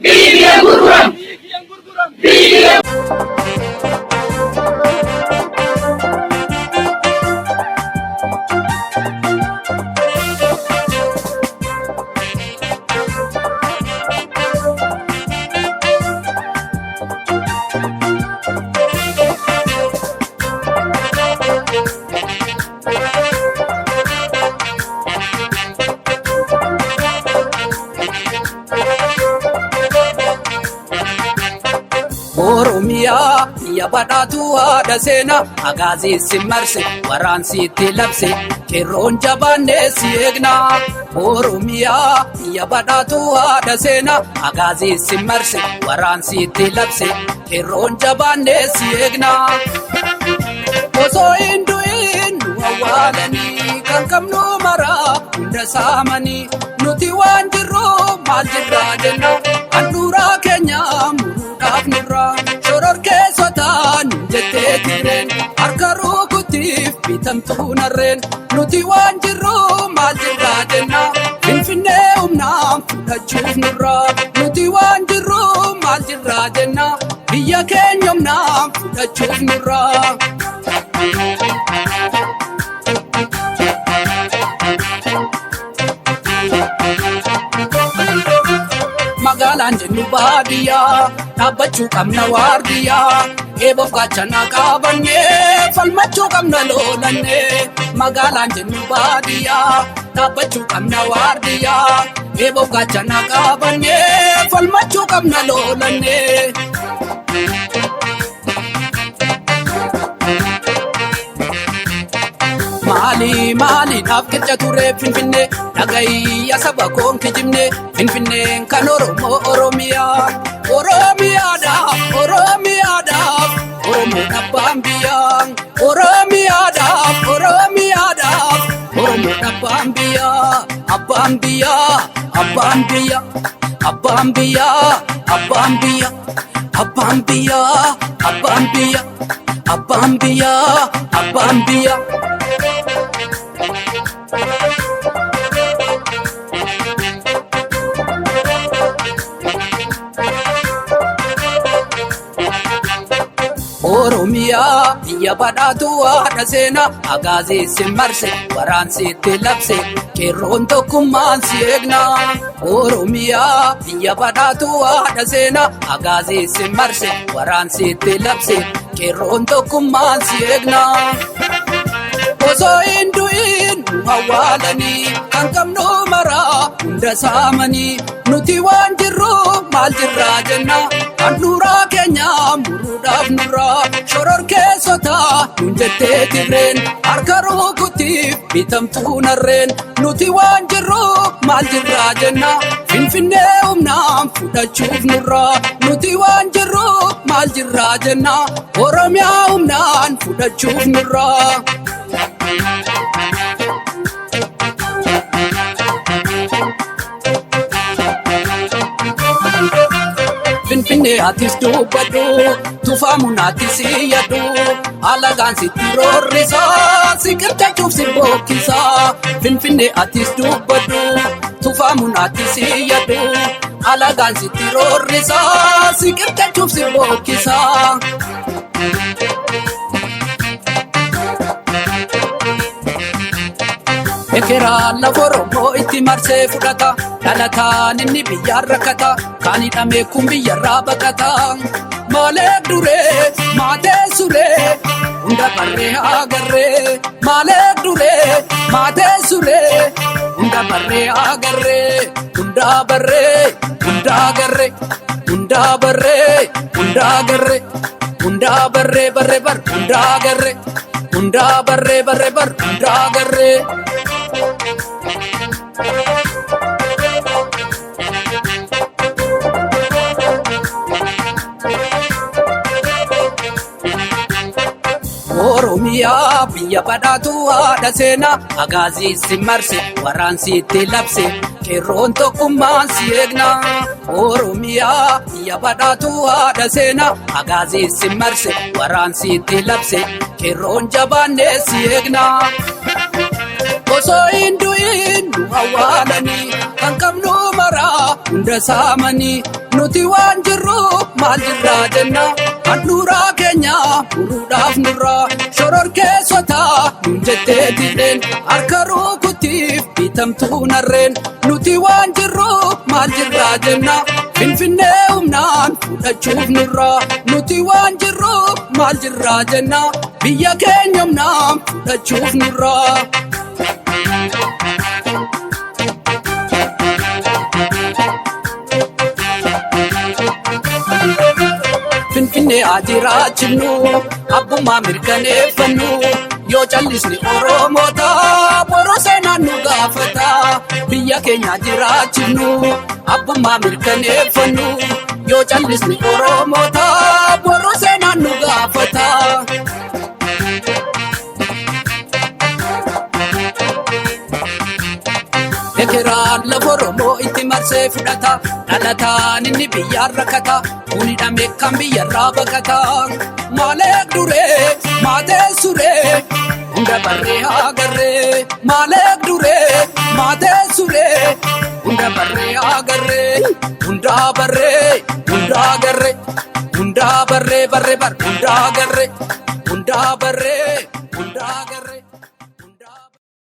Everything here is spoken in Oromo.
Biyya gurguram. Oromiyaa biyya badhaatu haadha seenaa agaazii si marse waraansi itti labse qeerroon jabaannee si eegna. Oromiyaa biyya badhaatu haadha seenaa agaazii si marse waraansi itti labse qeerroon jabaannee si eegna. Osoo hin du'in nu awwaalanii kan qabnu maraa hunda saamanii nuti waan jirru maal jirraa jenna handhuuraa keenya muruudhaaf nurraa shororkeessotaan jettee tirreen harka rukutiif bitamtuu narreen nuti waan jirru maal jirraa jenna finfinnee humnaan fudhachuuf nurraa nuti waan jirru maal jirraa jenna biyya keenya humnaan fudhachuuf nurraa. Magaalaan jennu baadiyyaa dhaabbachuu qabna waardiyaa eeboof gaachana qabannee falmachuu qabna loolannee. Magaalaan jennu baadiyyaa dhaabbachuu qabna waardiyaa eeboof gaachana qabannee falmachuu qabna loolannee. Maaliidhaaf qirca ture Finfinnee dhagayya saba koon kijibne Finfinneen kan Oromoo Oromiyaadhaaf Oromoo dhabbaan biyyaa Oromiyaadhaaf Oromoo dhabbaan biyyaa abbaan biyyaa abbaan biyyaa abbaan biyyaa abbaan biyyaa abbaan biyyaa abbaan biyyaa abbaan biyyaa abbaan biyyaa. Oromiyaa biyya badhaatu haadha seenaa agaazii si marse waraansi itti labse qeerroon tokkummaan si eegna. Oromiyaa biyya badhaatu haadha seenaa agaazii si marse waraansi itti labse qeerroon tokkummaan si eegna. Osoo hin du'in nu awwaalanii kan qabnu maraa hunda saamanii nuti waan jirru maal jirraa jenna handhuuraa keenya muruudhaaf nurraa shororkeessotaa nun jettee tirreen harka rukutiif bitamtuu narreen nuti waan jirru maal jirraa jenna finfinnee humnaan fudhachuuf nurraa nuti waan jirru maal jirraa jenna Oromiyaa humnaan fudhachuuf nurraa. Finfinnee atis dubbadhu tufaamuun atis yaaddu alagaan sitti roorrisaa si qircachuuf si bokkisaa. Finfinnee atis dubbadhu tufaamuun atis yaaddu alagaan sitti roorrisaa si qircachuuf si bokkisaa. Ekeraa lafa Oromoo itti marsee fudhata dhalataan inni biyyaan rakkata kan hidhamee kun biyyarraa baqata. Maaleef duree maatee suree hunda barree agarree maaleef duree maatee suree hunda barree agarree hunda barree hunda agarree hunda barree hunda agarree hunda barree barree bar hunda agarree hunda barree barree bar hunda agarree. Oromiyaa biyya badhaatu haadha seenaa agaazii si marse waraansi itti labse qeerroon tokkummaan si eegna. Oromiyaa biyya badhaatu haadha seenaa agaazii si marse waraansi itti labse qeerroon jabaannee si eegna. osoo hin du'in nu awwaalanii kan qabnu maraa hunda saamanii nuti waan jirru maal jirraa jenna handhuuraa keenya muruudhaaf nurraa shororkeessota nun jettee didheen harka rukutiif bitamtuu narreen nuti waan jirru maal jirraa jenna Finfinnee humnaan fudhachuuf nurraa nuti waan jirru maal jirraa jenna biyya keenya humnaan fudhachuuf nurraa. Finfinnee ajiraachifnu abbummaa mirkaneeffannu yoo callisni Oromoota boroo seenaan nu gaafata biyya keenya jiraachifnu abbummaa mirkaneeffannu yoo callisni Oromoota boroo seenaan nu gaafata. Ekeraan lafa Oromoo itti marsee fudhata dhalataan inni biyyaan rakkata hunidhame kan biyyarraa baqata maaleek duree maatee suree hunda barree hagarree maaleek duree maatee suree hunda barree hagarree hundaa barree hundaa garree hundaa barree barree bar hundaa garree hundaa barree.